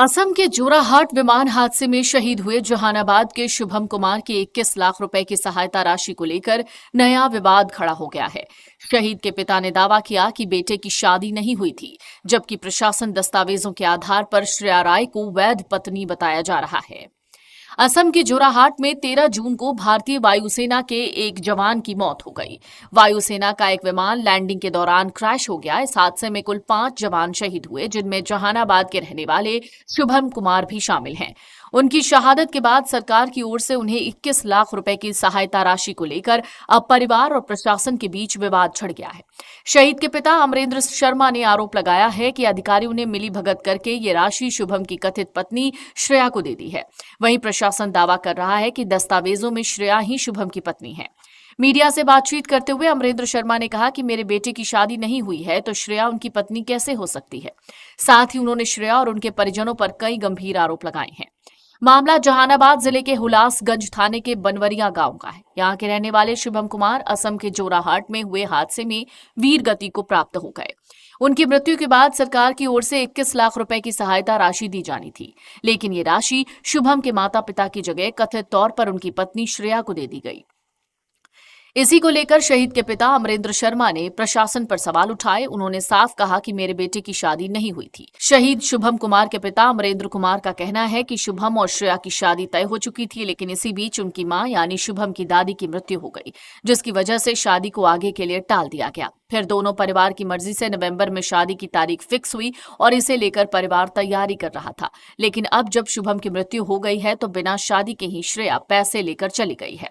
असम के जोराहाट विमान हादसे में शहीद हुए जहानाबाद के शुभम कुमार की 21 लाख रुपए की सहायता राशि को लेकर नया विवाद खड़ा हो गया है। शहीद के पिता ने दावा किया कि बेटे की शादी नहीं हुई थी, जबकि प्रशासन दस्तावेजों के आधार पर श्रेया राय को वैध पत्नी बताया जा रहा है। असम के जोराहाट में 13 जून को भारतीय वायुसेना के एक जवान की मौत हो गई। वायुसेना का एक विमान लैंडिंग के दौरान क्रैश हो गया। इस हादसे में कुल 5 जवान शहीद हुए, जिनमें जहानाबाद के रहने वाले शुभम कुमार भी शामिल हैं। उनकी शहादत के बाद सरकार की ओर से उन्हें 21 लाख रुपए की सहायता राशि को लेकर अब परिवार और प्रशासन के बीच विवाद छिड़ गया है। शहीद के पिता अमरेंद्र शर्मा ने आरोप लगाया है कि अधिकारियों ने मिलीभगत करके ये राशि शुभम की कथित पत्नी श्रेया को दे दी है। वहीं प्रशासन दावा कर रहा है कि दस्तावेजों में श्रेया ही शुभम की पत्नी है। मीडिया से बातचीत करते हुए अमरेंद्र शर्मा ने कहा कि मेरे बेटे की शादी नहीं हुई है तो श्रेया उनकी पत्नी कैसे हो सकती है। साथ ही उन्होंने श्रेया और उनके परिजनों पर कई गंभीर आरोप लगाए हैं। मामला जहानाबाद जिले के हुलासगंज थाने के बनवरिया गांव का है। यहां के रहने वाले शुभम कुमार असम के जोराहाट में हुए हादसे में वीर गति को प्राप्त हो गए। उनकी मृत्यु के बाद सरकार की ओर से 21 लाख रुपए की सहायता राशि दी जानी थी, लेकिन ये राशि शुभम के माता पिता की जगह कथित तौर पर उनकी पत्नी श्रेया को दे दी गई। इसी को लेकर शहीद के पिता अमरेंद्र शर्मा ने प्रशासन पर सवाल उठाए। उन्होंने साफ कहा कि मेरे बेटे की शादी नहीं हुई थी। शहीद शुभम कुमार के पिता अमरेंद्र कुमार का कहना है कि शुभम और श्रेया की शादी तय हो चुकी थी, लेकिन इसी बीच उनकी मां यानी शुभम की दादी की मृत्यु हो गई, जिसकी वजह से शादी को आगे के लिए टाल दिया गया। फिर दोनों परिवार की मर्जी से नवंबर में शादी की तारीख फिक्स हुई और इसे लेकर परिवार तैयारी कर रहा था, लेकिन अब जब शुभम की मृत्यु हो गई है तो बिना शादी के ही श्रेया पैसे लेकर चली गई है।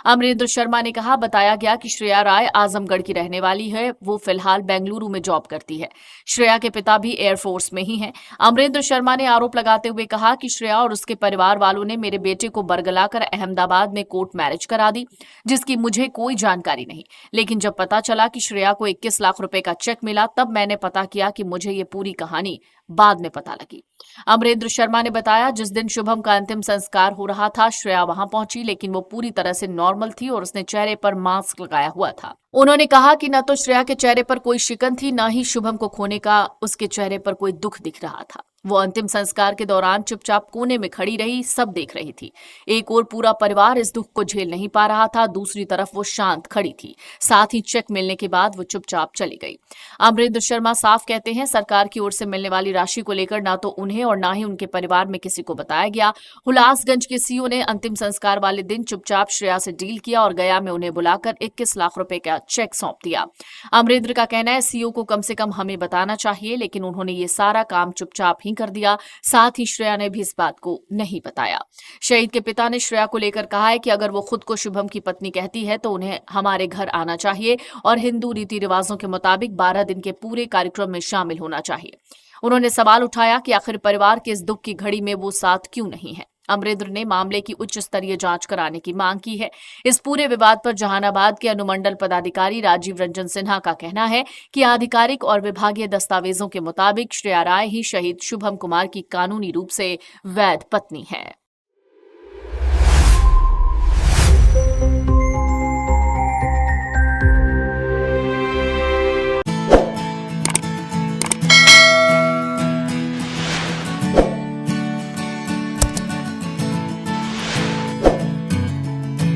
अमरेंद्र शर्मा ने कहा, बताया गया कि श्रेया राय आजमगढ़ की रहने वाली है। वो फिलहाल बेंगलुरु में जॉब करती है। श्रेया के पिता भी एयरफोर्स में ही हैं। अमरेंद्र शर्मा ने आरोप लगाते हुए कहा कि श्रेया और उसके परिवार वालों ने मेरे बेटे को बरगलाकर अहमदाबाद में कोर्ट मैरिज करा दी, जिसकी मुझे कोई जानकारी नहीं। लेकिन जब पता चला कि श्रेया को 21 लाख रुपए का चेक मिला, तब मैंने पता किया कि मुझे ये पूरी कहानी बाद में पता लगी। अमरेंद्र शर्मा ने बताया, जिस दिन शुभम का अंतिम संस्कार हो रहा था, श्रेया वहां पहुंची, लेकिन वो पूरी तरह से नॉर्मल थी और उसने चेहरे पर मास्क लगाया हुआ था। उन्होंने कहा कि न तो श्रेया के चेहरे पर कोई शिकन थी, न ही शुभम को खोने का उसके चेहरे पर कोई दुख दिख रहा था। वो अंतिम संस्कार के दौरान चुपचाप कोने में खड़ी रही, सब देख रही थी। एक ओर पूरा परिवार इस दुख को झेल नहीं पा रहा था, दूसरी तरफ वो शांत खड़ी थी। साथ ही चेक मिलने के बाद वो चुपचाप चली गई। अमरेंद्र शर्मा साफ कहते हैं, सरकार की ओर से मिलने वाली राशि को लेकर ना तो उन्हें और ना ही उनके परिवार में किसी को बताया गया। हुलासगंज के सीओ ने अंतिम संस्कार वाले दिन चुपचाप श्रेया से डील किया और गया में उन्हें बुलाकर 21 लाख रुपए का चेक सौंप दिया। अमरेंद्र का कहना है, सीओ को कम से कम हमें बताना चाहिए, लेकिन उन्होंने ये सारा काम चुपचाप ही कर दिया। साथ ही श्रेया ने भी इस बात को नहीं बताया। शहीद के पिता ने श्रेया को लेकर कहा है कि अगर वो खुद को शुभम की पत्नी कहती है तो उन्हें हमारे घर आना चाहिए और हिंदू रीति रिवाजों के मुताबिक 12 दिन के पूरे कार्यक्रम में शामिल होना चाहिए। उन्होंने सवाल उठाया कि आखिर परिवार के इस दुख की घड़ी में वो साथ क्यों नहीं है। अमरेंद्र ने मामले की उच्च स्तरीय जांच कराने की मांग की है। इस पूरे विवाद पर जहानाबाद के अनुमंडल पदाधिकारी राजीव रंजन सिन्हा का कहना है कि आधिकारिक और विभागीय दस्तावेजों के मुताबिक श्रेया राय ही शहीद शुभम कुमार की कानूनी रूप से वैध पत्नी है।